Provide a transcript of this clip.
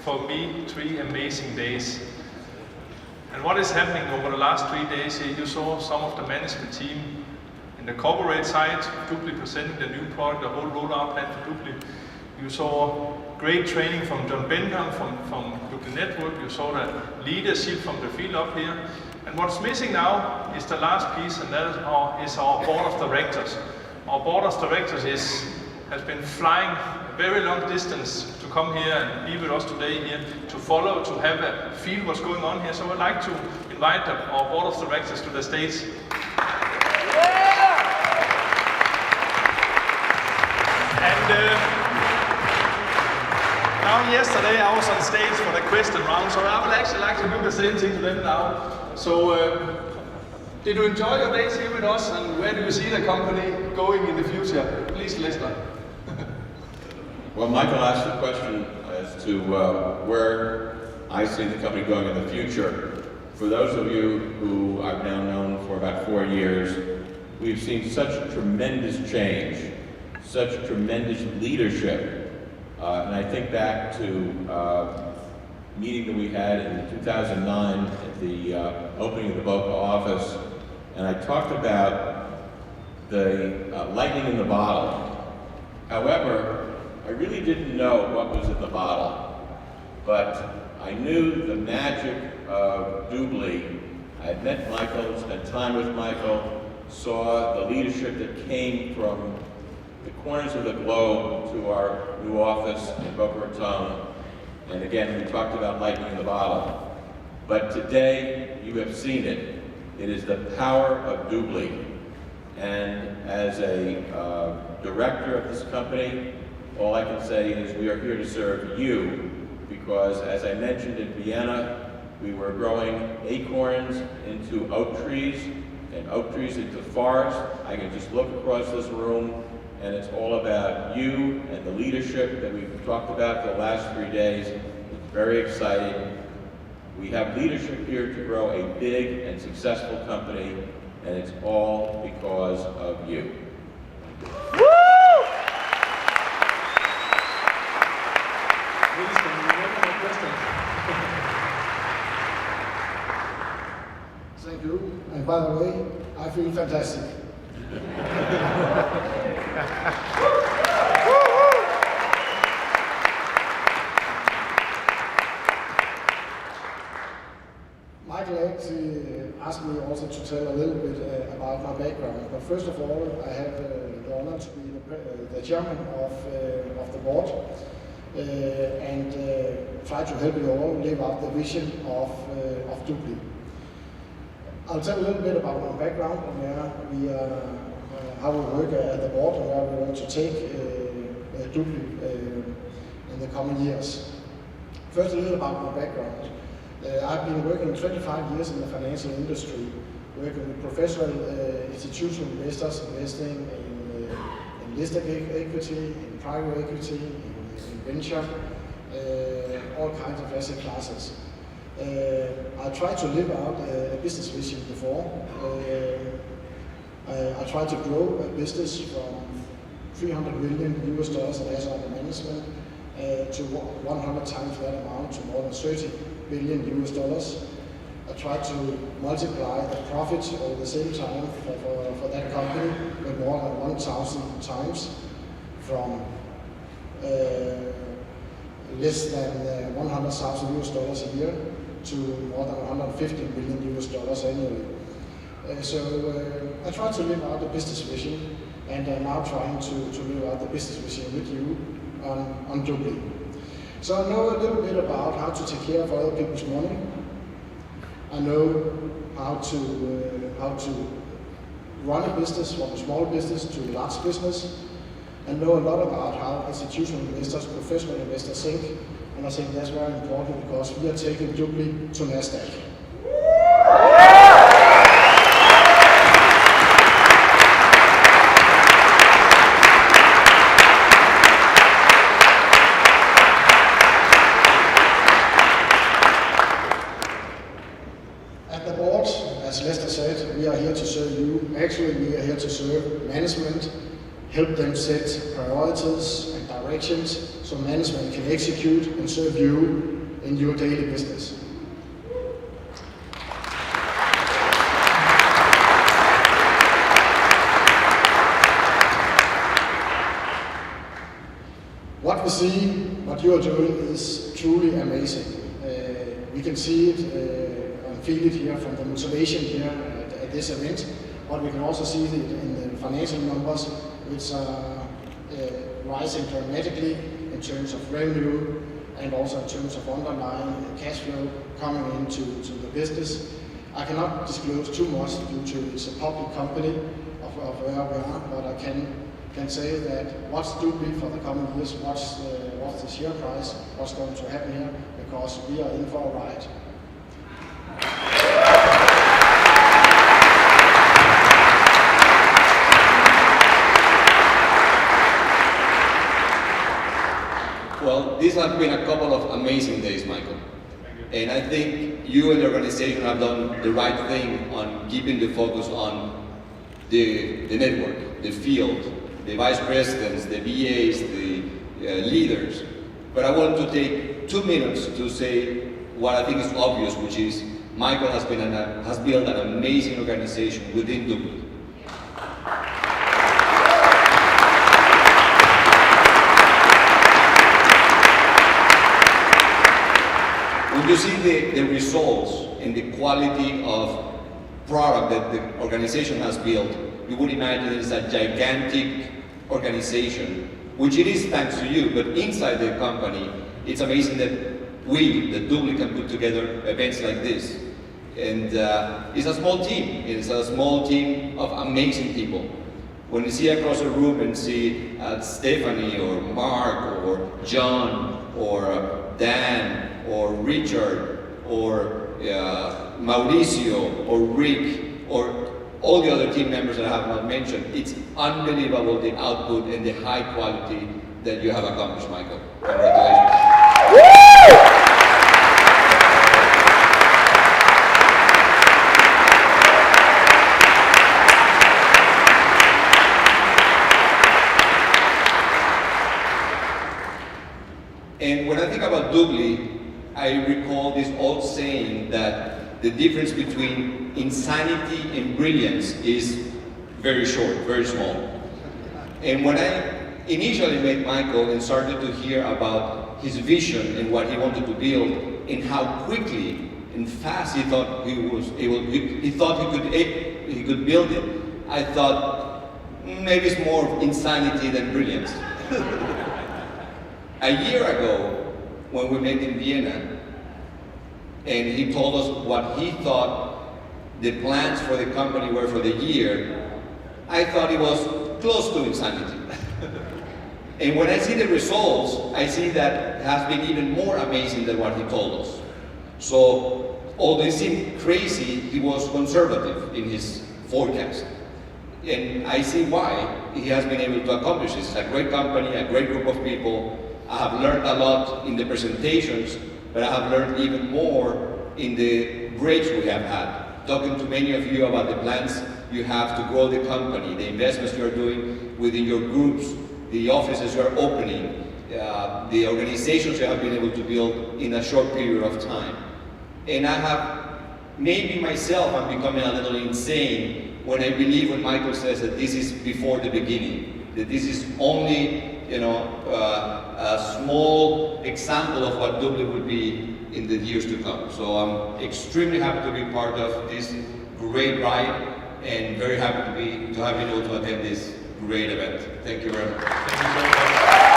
for me 3 amazing days. And what is happening over the last 3 days here, you saw some of the management team in the corporate side, Dupli presenting the new product, the whole rollout plan for Dupli. You saw great training from John Benham from Dupli Network. You saw the leadership from the field up here. And what's missing now is the last piece, and that is our board of directors. Our board of directors has been flying a very long distance to come here and be with us today here, to follow, to have a feel what's going on here. So I'd like to invite our board of directors to the stage. Now yesterday I was on stage for the question round, so I would actually like to do the same thing to them now. So did you enjoy your days here with us, and where do you see the company going in the future? Please, Lester. Well, Michael asked the question as to where I see the company going in the future. For those of you who I've now known for about 4 years, we've seen such tremendous change, such tremendous leadership. And I think back to a meeting that we had in 2009 at the opening of the Boca office, and I talked about the lightning in the bottle. However, I really didn't know what was in the bottle, but I knew the magic of Dupli. I had met Michael, spent time with Michael, saw the leadership that came from the corners of the globe to our new office in Boca Raton. And again, we talked about lightning in the bottle. But today, you have seen it. It is the power of Dupli. And as a director of this company, all I can say is we are here to serve you, because as I mentioned in Vienna, we were growing acorns into oak trees and oak trees into forest. I can just look across this room, and it's all about you and the leadership that we've talked about for the last 3 days. It's very exciting. We have leadership here to grow a big and successful company, and it's all because of you. Please, can you remember my question? Thank you. And by the way, I feel fantastic. Michael actually asked me also to tell a little bit about my background. But first of all, I have the honor to be the chairman of the board and try to help you all live out the vision of Dupli. I'll tell a little bit about my background and where we how we work at the board and where we want to take Dupli in the coming years. First, a little about my background. I've been working 25 years in the financial industry, working with professional institutional investors, investing in listed equity, in private equity, in venture, all kinds of asset classes. I tried to live out a business vision before. I tried to grow a business from $300 million in assets under management to 100 times that amount to more than $30 billion. I tried to multiply the profits over the same time for that company with more than 1,000 times, from less than $100,000 a year to more than $150 billion annually. So I tried to live out the business vision, and I'm now trying to live out the business vision with you on Dupli. So I know a little bit about how to take care of other people's money. I know how to run a business from a small business to a large business, and know a lot about how institutional investors, professional investors think. And I think that's very important because we are taking Dupli to NASDAQ. At the board, as Lester said, we are here to serve you. Actually, we are here to serve management, help them set priorities and directions so management can execute and serve you in your daily business. What we see, what you are doing is truly amazing. We can see it and feel it here from the motivation here at this event, but we can also see it in the financial numbers, which are rising dramatically in terms of revenue and also in terms of underlying cash flow coming into the business. I cannot disclose too much due to it's a public company of where we are, but I can say that what's Doobly for the coming years, what's the share price, what's going to happen here, because we are in for a ride. Well, these have been a couple of amazing days, Michael. And I think you and the organization have done the right thing on keeping the focus on the network, the field, the vice presidents, the VAs, the leaders. But I want to take 2 minutes to say what I think is obvious, which is Michael has built an amazing organization within Doobly. When you see the results and the quality of product that the organization has built, you would imagine it's a gigantic organization, which it is thanks to you, but inside the company, it's amazing that we, the Doobly, can put together events like this. And it's a small team. It's a small team of amazing people. When you see across the room and see Stephanie or Mark or John or Dan or Richard or Mauricio or Rick or all the other team members that I have not mentioned, it's unbelievable the output and the high quality that you have accomplished, Michael. Congratulations. And when I think about Doobly, I recall this old saying that the difference between insanity and brilliance is very short, very small. And when I initially met Michael and started to hear about his vision and what he wanted to build and how quickly and fast he thought he could build it, I thought maybe it's more insanity than brilliance. A year ago, when we met in Vienna, and he told us what he thought the plans for the company were for the year, I thought it was close to insanity. And when I see the results, I see that it has been even more amazing than what he told us. So, although it seemed crazy, he was conservative in his forecast. And I see why he has been able to accomplish this. It's a great company, a great group of people. I have learned a lot in the presentations, but I have learned even more in the breaks we have had. Talking to many of you about the plans you have to grow the company, the investments you are doing within your groups, the offices you are opening, the organizations you have been able to build in a short period of time. And I have, maybe myself, I'm becoming a little insane when I believe when Michael says that this is before the beginning, that this is only, a small example of what Doobly will be in the years to come. So I'm extremely happy to be part of this great ride and very happy to have been able to attend this great event. Thank you very much. Thank you so much.